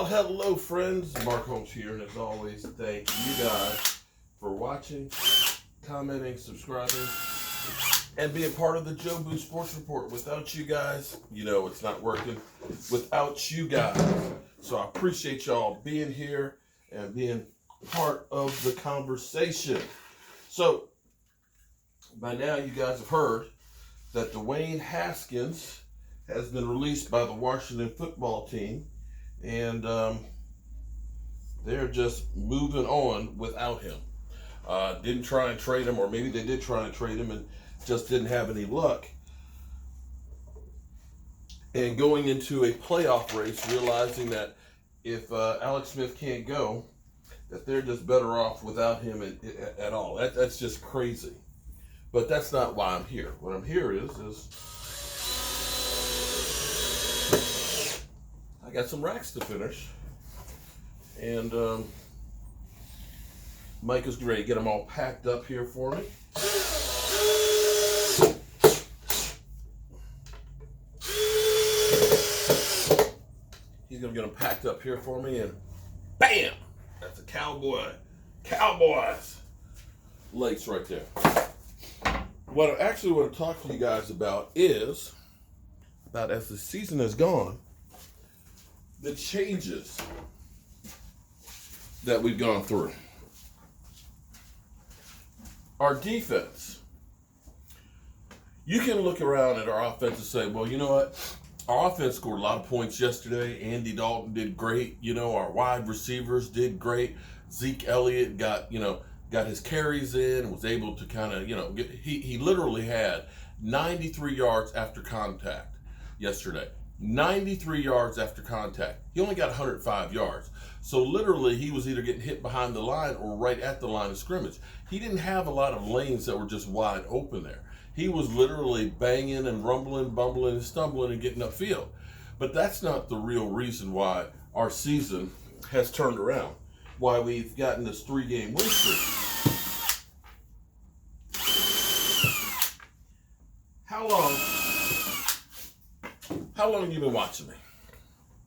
hello friends. Mark Holmes here, and as always, thank you guys for watching, commenting, subscribing, and being part of the Joe Boo Sports Report. Without you guys, you know it's not working. Without you guys. So I appreciate y'all being here and being part of the conversation. So, by now you guys have heard that Dwayne Haskins has been released by the Washington football team, and they're just moving on without him. Didn't try and trade him, or maybe they did try and trade him and just didn't have any luck. And going into a playoff race, realizing that if Alex Smith can't go, that they're just better off without him at all. That's just crazy. But that's not why I'm here. What I'm here is I got some racks to finish. And Mike is ready to get them all packed up here for me. He's going to get them packed up here for me, and bam! That's a Cowboys lace right there. What I actually want to talk to you guys about is, about as the season has gone, the changes that we've gone through. Our defense. You can look around at our offense and say, well, you know what? Our offense scored a lot of points yesterday. Andy Dalton did great. You know, our wide receivers did great. Zeke Elliott got his carries in and was able to kind of, he literally had 93 yards after contact yesterday. 93 yards after contact. He only got 105 yards. So literally he was either getting hit behind the line or right at the line of scrimmage. He didn't have a lot of lanes that were just wide open there. He was literally banging and rumbling, bumbling, and stumbling and getting upfield. But that's not the real reason why our season has turned around. Why we've gotten this 3-game win streak. How long have you been watching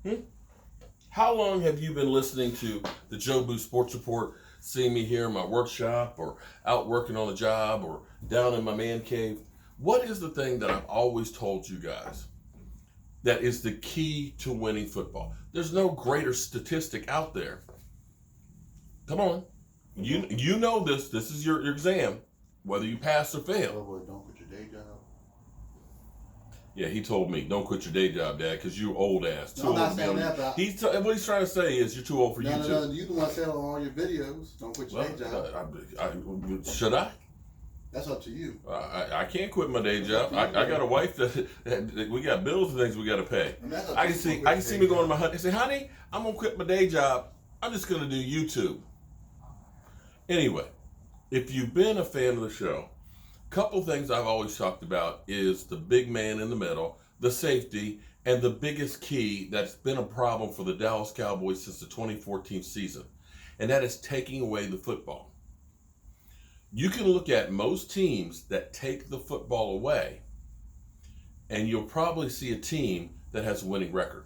me? How long have you been listening to the Joe Boo Sports Report, seeing me here in my workshop or out working on a job or down in my man cave? What is the thing that I've always told you guys that is the key to winning football? There's no greater statistic out there. Come on. You know this. This is your exam, whether you pass or fail. Oh, don't quit your day job. Yeah, he told me, don't quit your day job, Dad, because you're old ass. No, I'm not saying that, but what he's trying to say is you're too old for YouTube. No, you the one said on all your videos, don't quit your day job. Should I? That's up to you. I can't quit my day job. I got a wife that we got bills and things we got to pay. I can see me going to my honey and say, honey, I'm going to quit my day job. I'm just going to do YouTube. Anyway, if you've been a fan of the show, couple things I've always talked about is the big man in the middle, the safety, and the biggest key that's been a problem for the Dallas Cowboys since the 2014 season, and that is taking away the football. You can look at most teams that take the football away, and you'll probably see a team that has a winning record.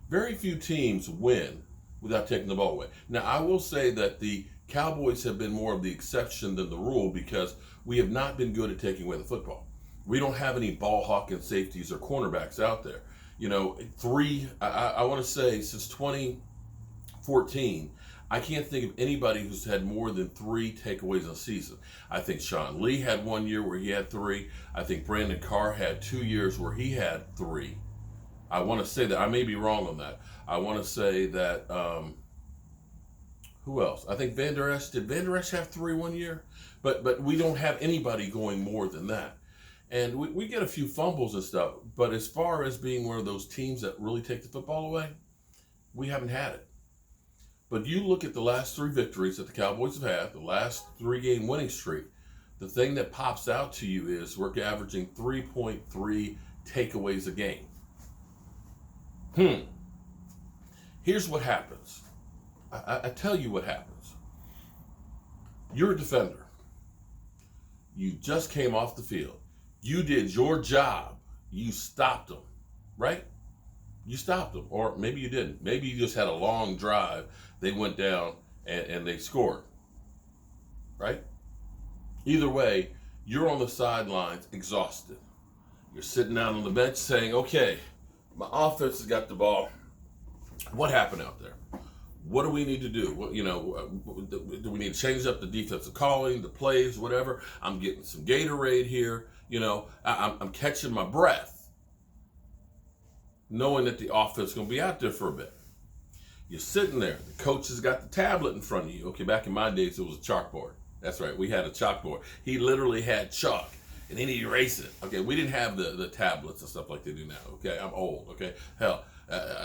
Very few teams win without taking the ball away. Now, I will say that the Cowboys have been more of the exception than the rule because we have not been good at taking away the football. We don't have any ball hawking safeties or cornerbacks out there. I want to say since 2014, I can't think of anybody who's had more than 3 takeaways in a season. I think Sean Lee had 1 year where he had 3. I think Brandon Carr had 2 years where he had 3. I want to say that. I may be wrong on that. I want to say that, who else? I think Van Der Esch. Did Van Der Esch have 3 1 year? But we don't have anybody going more than that. And we get a few fumbles and stuff. But as far as being one of those teams that really take the football away, we haven't had it. But you look at the last 3 victories that the Cowboys have had, the last 3-game winning streak, the thing that pops out to you is we're averaging 3.3 takeaways a game. Here's what happens. I tell you what happens. You're a defender. You just came off the field. You did your job. You stopped them, right? You stopped them, or maybe you didn't. Maybe you just had a long drive. They went down and they scored, right? Either way, you're on the sidelines exhausted. You're sitting down on the bench saying, okay, my offense has got the ball. What happened out there? What do we need to do? What, do we need to change up the defensive calling, the plays, whatever? I'm getting some Gatorade here. I'm catching my breath, knowing that the offense is going to be out there for a bit. You're sitting there. The coach has got the tablet in front of you. Okay, back in my days, it was a chalkboard. That's right. We had a chalkboard. He literally had chalk, and then he'd erase it. Okay, we didn't have the tablets and stuff like they do now. Okay, I'm old. Okay, hell,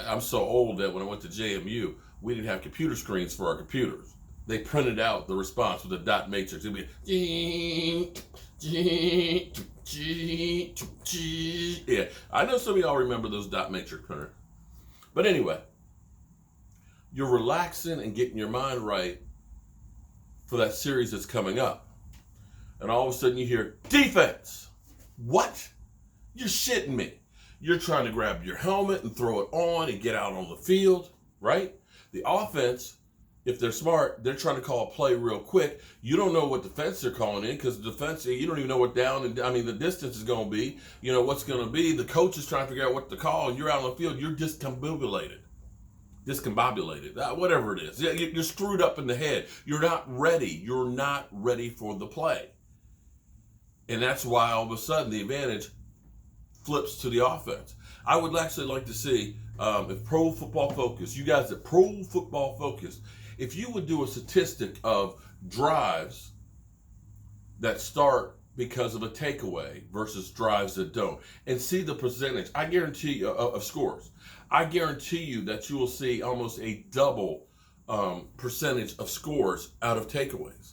I'm so old that when I went to JMU, we didn't have computer screens for our computers. They printed out the response with a dot matrix. It'd be, yeah. I know some of y'all remember those dot matrix printers. But anyway, you're relaxing and getting your mind right for that series that's coming up. And all of a sudden you hear, defense! What? You're shitting me. You're trying to grab your helmet and throw it on and get out on the field, right? The offense, if they're smart, they're trying to call a play real quick. You don't know what defense they're calling in because the defense, you don't even know what the distance is going to be. You know what's going to be. The coach is trying to figure out what to call, and you're out on the field. You're discombobulated, whatever it is. You're screwed up in the head. You're not ready. You're not ready for the play. And that's why all of a sudden the advantage flips to the offense. I would actually like to see if Pro Football Focus, you guys at Pro Football Focus, if you would do a statistic of drives that start because of a takeaway versus drives that don't, and see the percentage, I guarantee you, of scores. I guarantee you that you will see almost a double percentage of scores out of takeaways.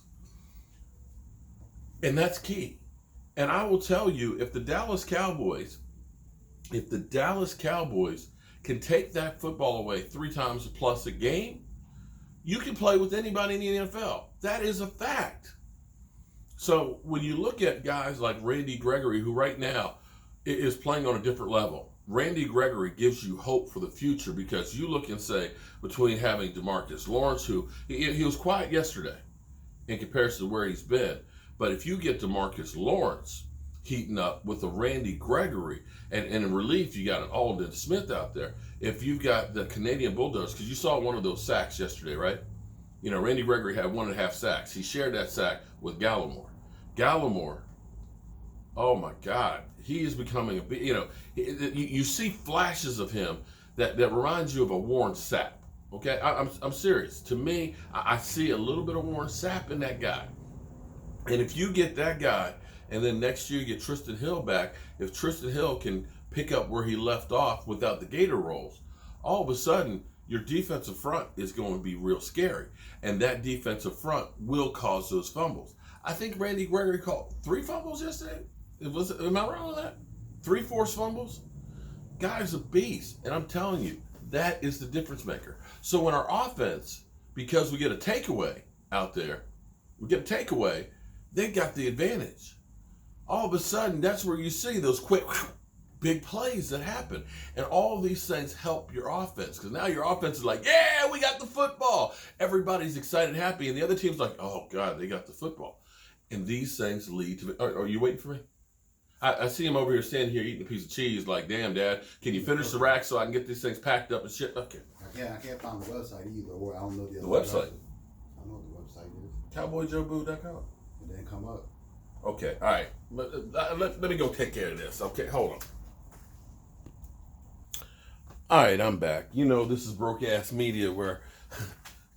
And that's key. And I will tell you, if the Dallas Cowboys can take that football away 3 times plus a game, you can play with anybody in the NFL. That is a fact. So when you look at guys like Randy Gregory, who right now is playing on a different level, Randy Gregory gives you hope for the future, because you look and say, between having DeMarcus Lawrence, who he was quiet yesterday in comparison to where he's been, but if you get DeMarcus Lawrence heating up with a Randy Gregory, and in relief, you got an Aldon Smith out there. If you've got the Canadian Bulldogs, because you saw one of those sacks yesterday, right? Randy Gregory had 1.5 sacks. He shared that sack with Gallimore. Gallimore, oh my God, he is becoming you see flashes of him that reminds you of a Warren Sapp. Okay, I'm serious. To me, I see a little bit of Warren Sapp in that guy. And if you get that guy, and then next year you get Tristan Hill back, if Tristan Hill can pick up where he left off without the Gator rolls, all of a sudden your defensive front is going to be real scary. And that defensive front will cause those fumbles. I think Randy Gregory caught 3 fumbles yesterday. Am I wrong on that? 3 forced fumbles? Guy's a beast. And I'm telling you, that is the difference maker. So when our offense, because we get a takeaway out there, they got the advantage. All of a sudden, that's where you see those quick, big plays that happen. And all these things help your offense, because now your offense is like, yeah, we got the football. Everybody's excited and happy, and the other team's like, oh, God, they got the football. And these things lead to... Are you waiting for me? I see him over here standing here eating a piece of cheese like, damn, Dad, can you finish the rack so I can get these things packed up and shit? Okay. I can't find the website either, or I don't know the website. I don't know what the website is. CowboyJoeBoo.com. It didn't come up. Okay, all right. Let me go take care of this. Okay, hold on. All right, I'm back. This is Broke Ass Media, where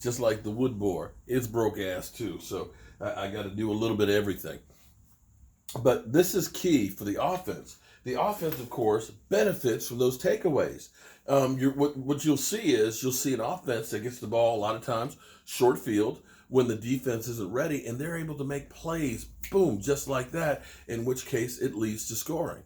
just like the wood boar, it's broke ass too. So I got to do a little bit of everything. But this is key for the offense. The offense, of course, benefits from those takeaways. What you'll see is an offense that gets the ball a lot of times short field when the defense isn't ready, and they're able to make plays, boom, just like that, in which case it leads to scoring.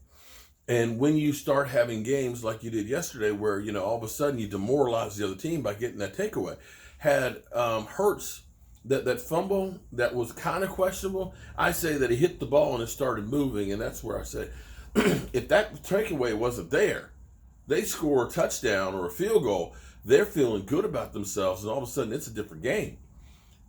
And when you start having games like you did yesterday where, all of a sudden you demoralize the other team by getting that takeaway, had Hurts, that fumble that was kind of questionable, I say that he hit the ball and it started moving, and that's where I say, if that takeaway wasn't there, they score a touchdown or a field goal, they're feeling good about themselves, and all of a sudden it's a different game.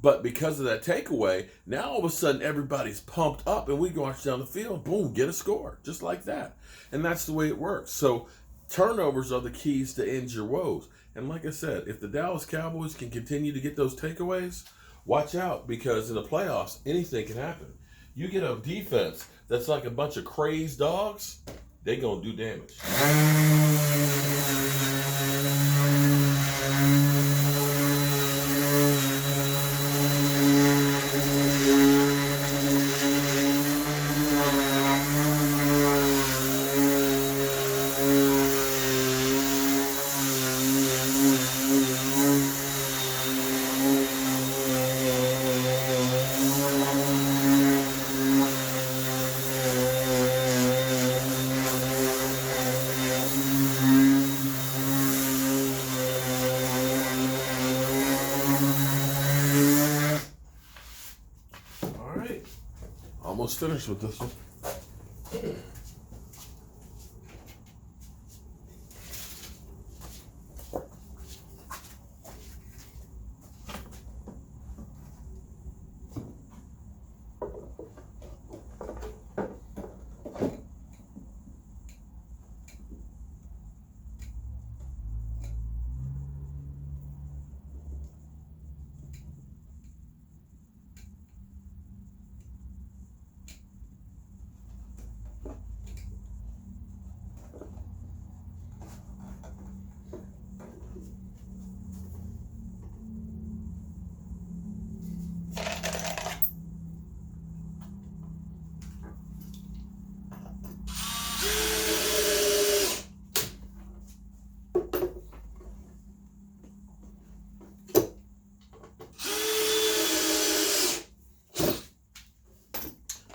But because of that takeaway, now all of a sudden everybody's pumped up, and we go march down the field, boom, get a score, just like that. And that's the way it works. So turnovers are the keys to end your woes. And like I said, if the Dallas Cowboys can continue to get those takeaways, watch out, because in the playoffs, anything can happen. You get a defense that's like a bunch of crazed dogs, they're going to do damage. Almost finished with this one.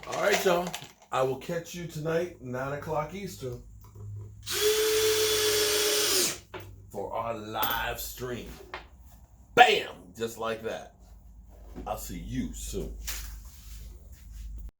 All right, y'all. I will catch you tonight, 9 o'clock Eastern, for our live stream. Bam! Just like that. I'll see you soon.